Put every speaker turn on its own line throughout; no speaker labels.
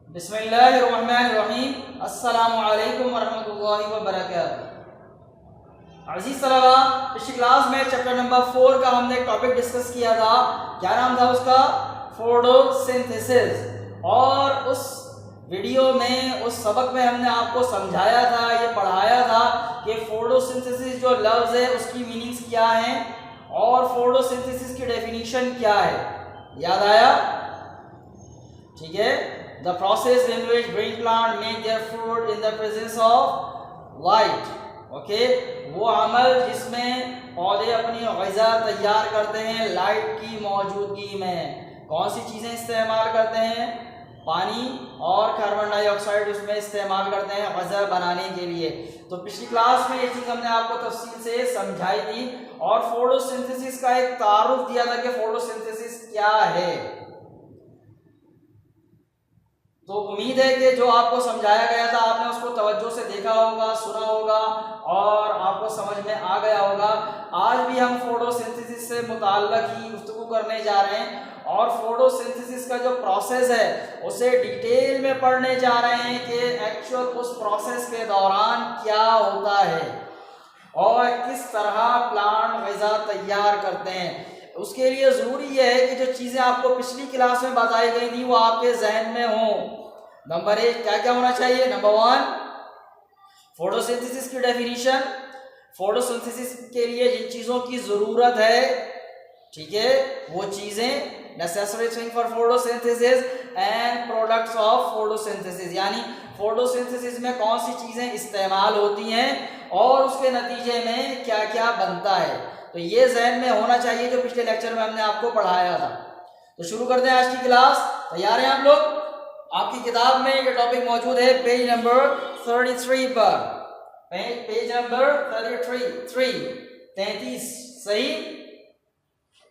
बिस्मिल्लाहिर्रहमानिर्रहीम। अस्सलामु अलैकुम वरहमतुल्लाहि वबरकातुहू। अज़ीज़ तलबा, पिछली क्लास में चैप्टर नंबर 4 का हमने टॉपिक डिस्कस किया था। क्या नाम था उसका? फोटोसिंथेसिस। और उस वीडियो में, उस सबक में हमने आपको समझाया था, ये पढ़ाया था कि फोटोसिंथेसिस जो लफ्ज़ है उसकी मीनिंग्स क्या हैं और फोटोसिंथेसिस की डेफिनेशन क्या है। याद आया? ठीक है। The process in which green plant make their fruit in the presence of light. Okay, वो अमल जिसमें पौधे अपनी ग़िज़ा तैयार करते हैं लाइट की मौजूदगी में। कौन सी चीज़ें इस्तेमाल करते हैं? पानी और कार्बन डाइऑक्साइड उसमें इस्तेमाल करते हैं ग़िज़ा बनाने के लिए। तो पिछली क्लास में ये चीज़ हमने आपको तफसील से समझाई थी और फोटोसिंथेसिस का एक तारुफ दिया था कि फोटोसिंथेसिस क्या है। तो उम्मीद है कि जो आपको समझाया गया था आपने उसको तवज्जो से देखा होगा, सुना होगा और आपको समझ में आ गया होगा। आज भी हम फोटोसिंथेसिस से मुताल्लिक़ ही गुफ्तगू करने जा रहे हैं और फोटोसिंथेसिस का जो प्रोसेस है उसे डिटेल में पढ़ने जा रहे हैं कि एक्चुअल उस प्रोसेस के दौरान क्या होता है और किस तरह प्लांट ग़िज़ा तैयार करते हैं। उसके लिए ज़रूरी है कि जो चीज़ें आपको पिछली क्लास में बताई गई थी वो आपके जहन में हों। नंबर 1 क्या क्या होना चाहिए? नंबर 1 फोटोसिंथेसिस की डेफिनेशन। फोटोसिंथेसिस के लिए जिन चीज़ों की ज़रूरत है, ठीक है, वो चीज़ें necessary thing for photosynthesis and products of photosynthesis, यानी फोटोसिंथेसिस में कौन सी चीज़ें इस्तेमाल होती हैं और उसके नतीजे में क्या क्या बनता है। तो ये जहन में होना चाहिए जो पिछले लेक्चर में हमने आपको पढ़ाया था। तो शुरू करते हैं आज की क्लास। तैयार हैं आप लोग? आपकी किताब में ये टॉपिक मौजूद है पेज नंबर 33 पर। पेज नंबर 33 सही।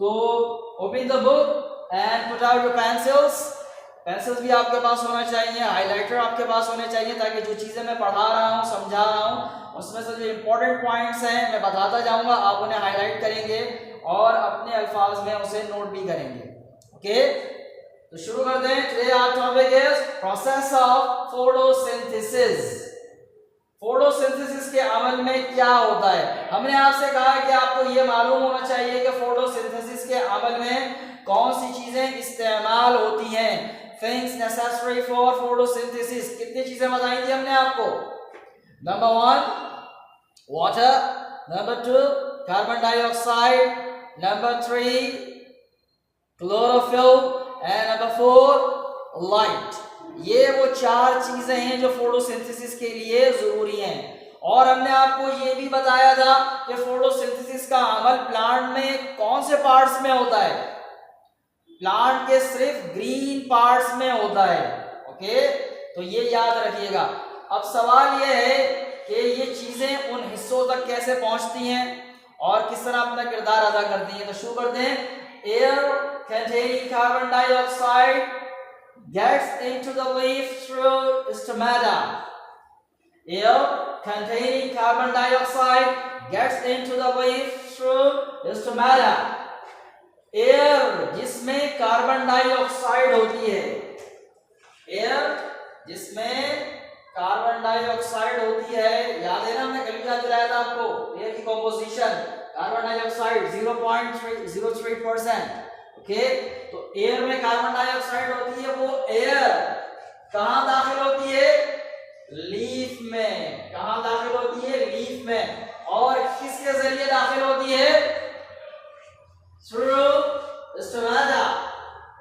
तो open the book and put out your pencils भी आपके पास होना चाहिए, हाइलाइटर आपके पास होने चाहिए ताकि जो चीज़ें मैं पढ़ा रहा हूँ, समझा रहा हूँ, उसमें से जो इम्पोर्टेंट पॉइंट्स हैं मैं बताता जाऊँगा, आप उन्हें हाईलाइट करेंगे और अपने अल्फाज में उसे नोट भी करेंगे। ओके, तो शुरू करते हैं। Today our topic is process of photosynthesis. Photosynthesis के अमल में क्या होता है? हमने आपसे कहा कि आपको ये मालूम होना चाहिए कि फोटोसिंथेसिस के अमल में कौन सी चीजें इस्तेमाल होती हैं। थिंग्स नेसेसरी फॉर फोटोसिंथेसिस, कितनी चीजें बताई थी हमने आपको? Number 1 water, number 2 carbon dioxide, number 3 chlorophyll and number 4 light. ये वो 4 चीजें हैं जो फोटोसिंथेसिस के लिए जरूरी हैं। और हमने आपको ये भी बताया था कि फोटोसिंथेसिस का अमल प्लांट में कौन से पार्ट्स में होता है? प्लांट के सिर्फ ग्रीन पार्ट्स में होता है। ओके, तो ये याद रखिएगा। अब सवाल ये है कि ये चीजें उन हिस्सों तक कैसे पहुंचती हैं और किस तरह अपना किरदार अदा करती हैं। तो शुरू करते हैं। Air containing carbon dioxide gets into the leaf through stomata. Air containing carbon dioxide gets into the leaf through stomata. Air जिसमें कार्बन डाइऑक्साइड होती है, एयर जिसमें कार्बन डाइऑक्साइड होती है, याद है ना हमने कल याद दिलाया था आपको एयर की कंपोजिशन। Carbon dioxide 0.03%। ओके, तो एयर में कार्बन डाइऑक्साइड होती है। वो एयर कहां दाखिल होती है? लीफ में। कहां दाखिल होती है? लीफ में। और किसके जरिए दाखिल होती है? Through stomata.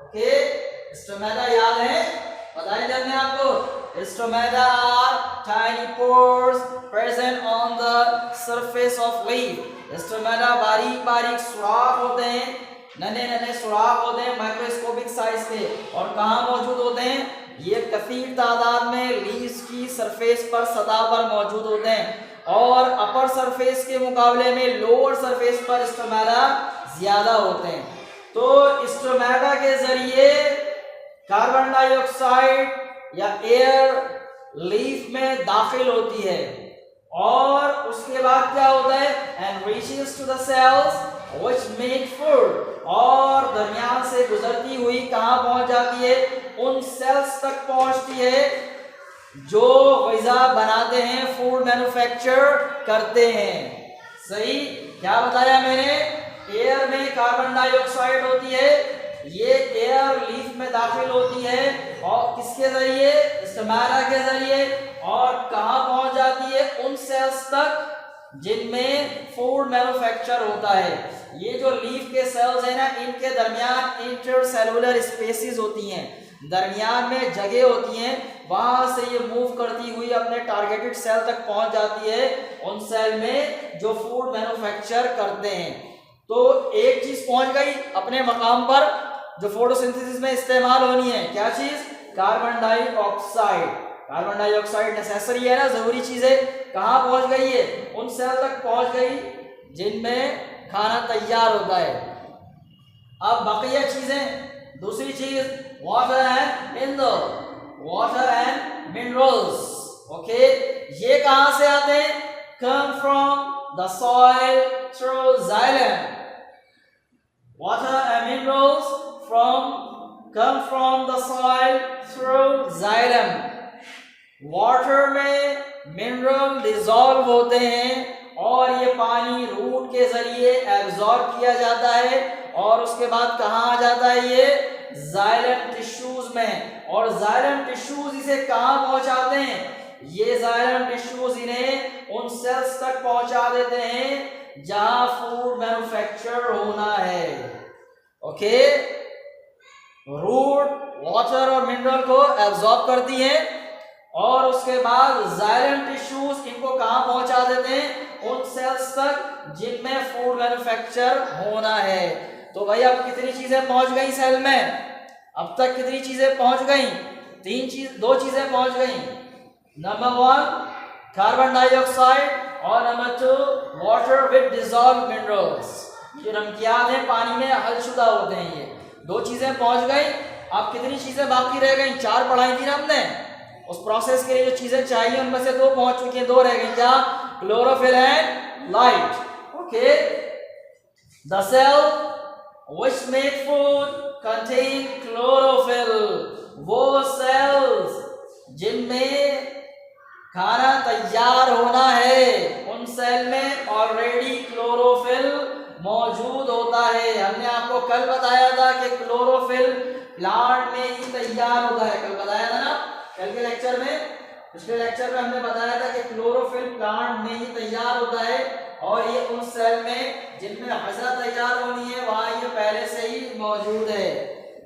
ओके, स्टोमेटा याद है? बताया था हमने आपको। Stomata are tiny pores present on the surface of leaf. Stomata बारीक बारीक सुराख होते हैं, नन्हे नन्हे सुराख होते हैं माइक्रोस्कोपिक साइज के। और कहाँ मौजूद होते हैं? ये कसीर तादाद में लीव्स की सरफेस पर, सतह पर मौजूद होते हैं। और अपर सरफेस के मुकाबले में लोअर सरफेस पर स्टोमेटा ज्यादा होते हैं। तो स्टोमेटा के जरिए कार्बन डाइऑक्साइड या एयर लीफ में दाखिल होती है और उसके बाद क्या होता है? And reaches to the cells which make food, और दरमियान से गुजरती हुई कहां पहुंच जाती है? उन सेल्स तक पहुंचती है जो ग़िज़ा बनाते हैं, फूड मैन्युफैक्चर करते हैं। सही, क्या बताया मैंने? एयर में कार्बन डाइऑक्साइड होती है, ये एयर लीफ में दाखिल होती है और किसके जरिए? स्टोमाटा के जरिए, और कहाँ पहुंच जाती है? उन सेल्स तक जिनमें फूड मैन्युफैक्चर होता है। ये जो लीफ के सेल्स है ना, इनके दरमियान इंटरसेलुलर स्पेसिस होती हैं, दरमियान में जगह होती हैं, वहां से ये मूव करती हुई अपने टारगेटेड सेल तक पहुंच जाती है, उन सेल में जो फूड मैन्युफैक्चर करते हैं। तो एक चीज पहुंच गई अपने मकाम पर जो फोटोसिंथेसिस में इस्तेमाल होनी है, क्या चीज? Carbon dioxide. Carbon dioxide necessary है ना, जरूरी चीज है। कहाँ पहुंच गई है? उन सेल तक पहुंच गई जिनमें खाना तैयार होता है। अब बकिया चीजें, दूसरी चीज water and mineral, water and minerals. Okay, ये कहां से आते हैं? Come from the soil through xylem. Water and minerals come from the soil through xylem. Water में मिनरल डिसॉल्व होते हैं और ये पानी रूट के जरिए एब्जॉर्ब किया जाता है और उसके बाद कहाँ आ जाता है? ये जाइलम टिश्यूज में। और जाइलम टिश्यूज इसे कहाँ पहुंचाते हैं? ये जाइलम टिश्यूज इन्हें उन सेल्स तक पहुंचा देते हैं जहां फूड मैन्युफैक्चर होना है। ओके, रूट वाटर और मिनरल को एब्जॉर्ब करती है और उसके बाद जाइलम टिश्यूज इनको कहां पहुंचा देते हैं? उन सेल्स तक जिनमें फूड मैन्युफैक्चर होना है। तो भाई अब कितनी चीजें पहुंच गई सेल में? अब तक कितनी चीजें पहुंच गई? दो चीजें पहुंच गई। नंबर 1 कार्बन डाइऑक्साइड और number 2 water with dissolve minerals. ये नमकियात हैं, पानी में हलशुदा होते हैं। ये दो चीजें पहुंच गई। अब कितनी चीजें बाकी रह गई? 4 पढ़ाई थी ना हमने। उस प्रोसेस के लिए जो चीजें चाहिए उनमें से 2 पहुंच चुकी हैं, 2 रह गई। क्या? Chlorophyll and light. Okay, the cell which make food contain chlorophyll. वो सेल्स जिनमें खाना तैयार होना है, उन सेल में ऑलरेडी क्लोरोफिल मौजूद होता है। हमने आपको कल बताया था कि क्लोरोफिल प्लांट में ही तैयार होता है। कल बताया था ना, कल के लेक्चर में, पिछले लेक्चर में हमने बताया था कि क्लोरोफिल प्लांट में ही तैयार होता है और ये उन सेल में जिनमें ग़िज़ा तैयार होनी है वहां ये पहले से ही मौजूद है।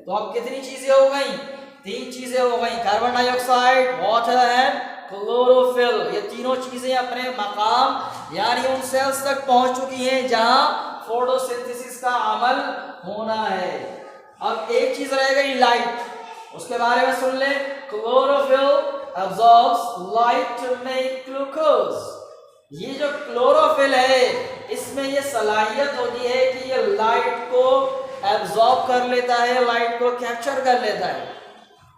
तो अब कितनी चीजें हो गई? 3 चीजें हो गई, carbon dioxide, water and chlorophyll. ये तीनों चीजें अपने मकाम यानी उन सेल्स तक पहुंच चुकी हैं जहां फोटोसिंथेसिस का अमल होना है। अब एक चीज रह गई, लाइट। उसके बारे में सुन ले। Chlorophyll absorbs light to make glucose। ये जो क्लोरोफिल है इसमें ये सलाहियत होती है कि ये लाइट को एब्जॉर्ब कर लेता है, लाइट को कैप्चर कर लेता है।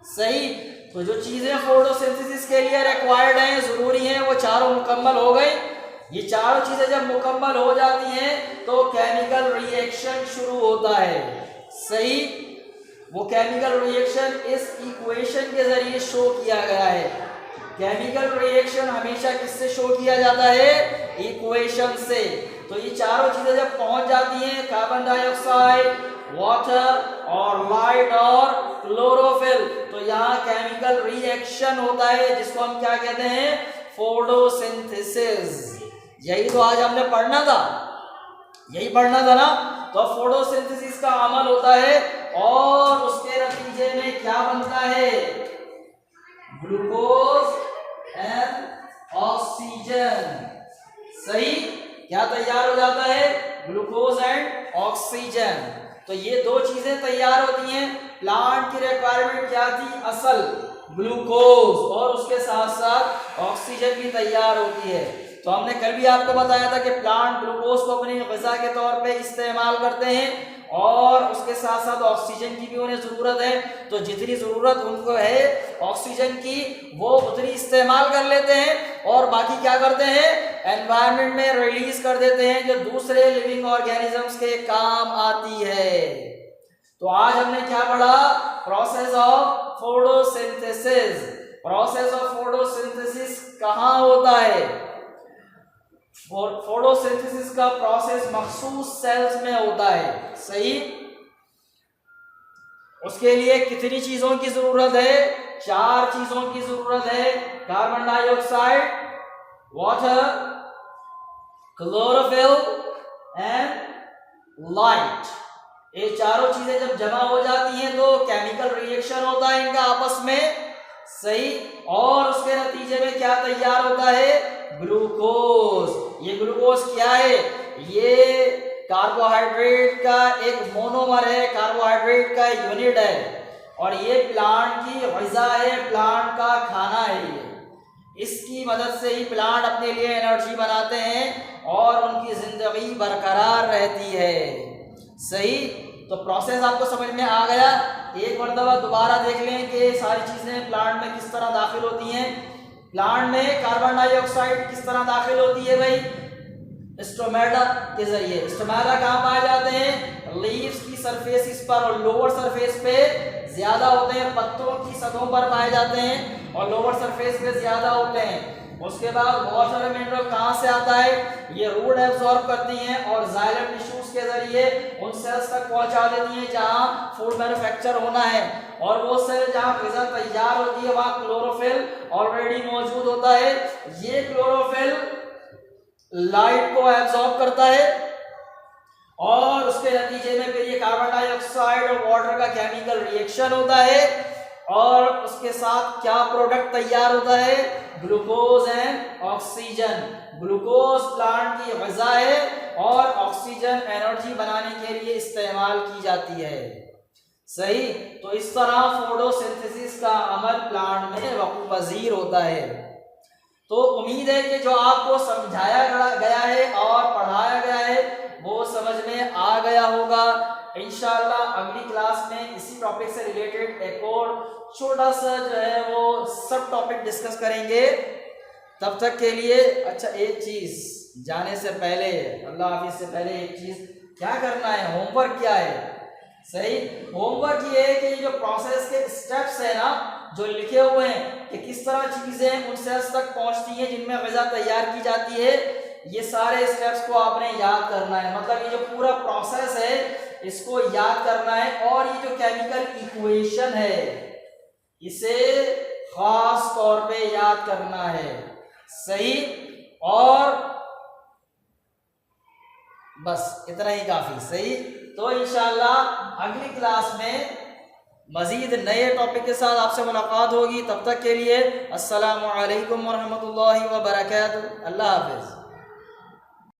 सही, तो जो चीजें फोटोसिंथेसिस के लिए रिक्वायर्ड हैं, जरूरी हैं, वो चारों मुकम्मल हो गई। ये चारों चीजें जब मुकम्मल हो जाती हैं तो केमिकल रिएक्शन शुरू होता है। सही, वो केमिकल रिएक्शन इस इक्वेशन के जरिए शो किया गया है। केमिकल रिएक्शन हमेशा किससे शो किया जाता है? इक्वेशन से। तो ये चारों चीजें जब पहुंच जाती हैं, कार्बन डाइऑक्साइड, वाटर और लाइट और क्लोरोफिल, तो यहाँ केमिकल रिएक्शन होता है जिसको हम क्या कहते हैं? फोटोसिंथेसिस। यही तो आज हमने पढ़ना था, यही पढ़ना था ना। तो फोटोसिंथेसिस का अमल होता है और उसके नतीजे में क्या बनता है? Glucose and oxygen. सही, क्या तैयार हो जाता है? Glucose and oxygen. तो ये 2 चीजें तैयार होती हैं। प्लांट की रिक्वायरमेंट क्या थी? असल ग्लूकोज, और उसके साथ साथ ऑक्सीजन भी तैयार होती है। तो हमने कल भी आपको बताया था कि प्लांट ग्लूकोज को अपनी ग़िज़ा के तौर पे इस्तेमाल करते हैं और उसके साथ साथ ऑक्सीजन की भी उन्हें ज़रूरत है। तो जितनी ज़रूरत उनको है ऑक्सीजन की वो उतनी इस्तेमाल कर लेते हैं और बाकी क्या करते हैं? एनवायरनमेंट में रिलीज कर देते हैं, जो दूसरे लिविंग ऑर्गेनिजम्स के काम आती है। तो आज हमने क्या पढ़ा? Process of photosynthesis. Process of photosynthesis कहाँ होता है? फोटोसिंथेसिस का प्रोसेस मखसूस सेल्स में होता है। सही। उसके लिए कितनी चीजों की जरूरत है? 4 चीजों की जरूरत है। Carbon dioxide, water, chlorophyll and light. ये चारों चीजें जब जमा हो जाती हैं तो केमिकल रिएक्शन होता है इनका आपस में। सही। और उसके नतीजे में क्या तैयार होता है? ग्लूकोज। ये ग्लूकोज क्या है? ये कार्बोहाइड्रेट का एक मोनोमर है, कार्बोहाइड्रेट का यूनिट है, और ये प्लांट की ग़िज़ा है, प्लांट का खाना है। ये इसकी मदद से ही प्लांट अपने लिए एनर्जी बनाते हैं और उनकी जिंदगी बरकरार रहती है। सही। तो प्रोसेस आपको समझ में आ गया। एक मरतबा दोबारा देख लें कि सारी चीजें प्लांट में किस तरह दाखिल होती हैं। प्लांट में कार्बन डाइऑक्साइड किस तरह दाखिल होती है भाई? स्टोमेटा के जरिए। स्टोमेटा कहाँ पाए जाते हैं? लीव्स की सरफेस पर और लोअर सरफेस पे ज्यादा होते हैं, पत्तों की सतहों पर पाए जाते हैं और लोअर सरफेस पे ज्यादा होते हैं। उसके बाद वाटर और मिनरल कहाँ से आता है? ये रूट एब्जॉर्ब करती हैं और जाइलम टिश्यूज के जरिए उन सेल्स तक पहुंचा देती हैं जहां फूड मैन्युफैक्चर होना है। और वो सेल जहां ग़िज़ा तैयार होती है वहां क्लोरोफिल ऑलरेडी मौजूद होता है। ये क्लोरोफिल लाइट को एब्जॉर्ब करता है और उसके नतीजे में फिर ये कार्बन डाइऑक्साइड और वाटर का केमिकल रिएक्शन होता है और उसके साथ क्या प्रोडक्ट तैयार होता है? Glucose and oxygen. Glucose plant की ग़िज़ा है और ऑक्सीजन एनर्जी बनाने के लिए इस्तेमाल की जाती है। सही। तो इस तरह फोटोसिंथेसिस का अमल प्लांट में वक़ूफ़ पज़ीर होता है। तो उम्मीद है कि जो आपको समझाया गया है और पढ़ाया गया है वो समझ में आ गया होगा। इंशाअल्लाह अगली क्लास में इसी टॉपिक से रिलेटेड एक और छोटा सा जो है वो सब टॉपिक डिस्कस करेंगे। तब तक के लिए अच्छा, एक चीज जाने से पहले, अल्लाह हाफिज से पहले एक चीज क्या करना है, होमवर्क क्या है? सही। होमवर्क ये है कि जो प्रोसेस के स्टेप्स है ना जो लिखे हुए हैं कि किस तरह चीजें उन सेल्स तक पहुंचती हैं जिनमें ग़िज़ा तैयार की जाती है, ये सारे स्टेप्स को आपने याद करना है। मतलब ये जो पूरा प्रोसेस है इसको याद करना है और ये जो केमिकल इक्वेशन है इसे खास तौर पे याद करना है। सही। और बस इतना ही काफी। सही। तो इंशाअल्लाह अगली क्लास में मजीद नए टॉपिक के साथ आपसे मुलाकात होगी। तब तक के लिए अस्सलामु अलैकुम वरहमतुल्लाहि व बरकातुहू। अल्लाह हाफिज।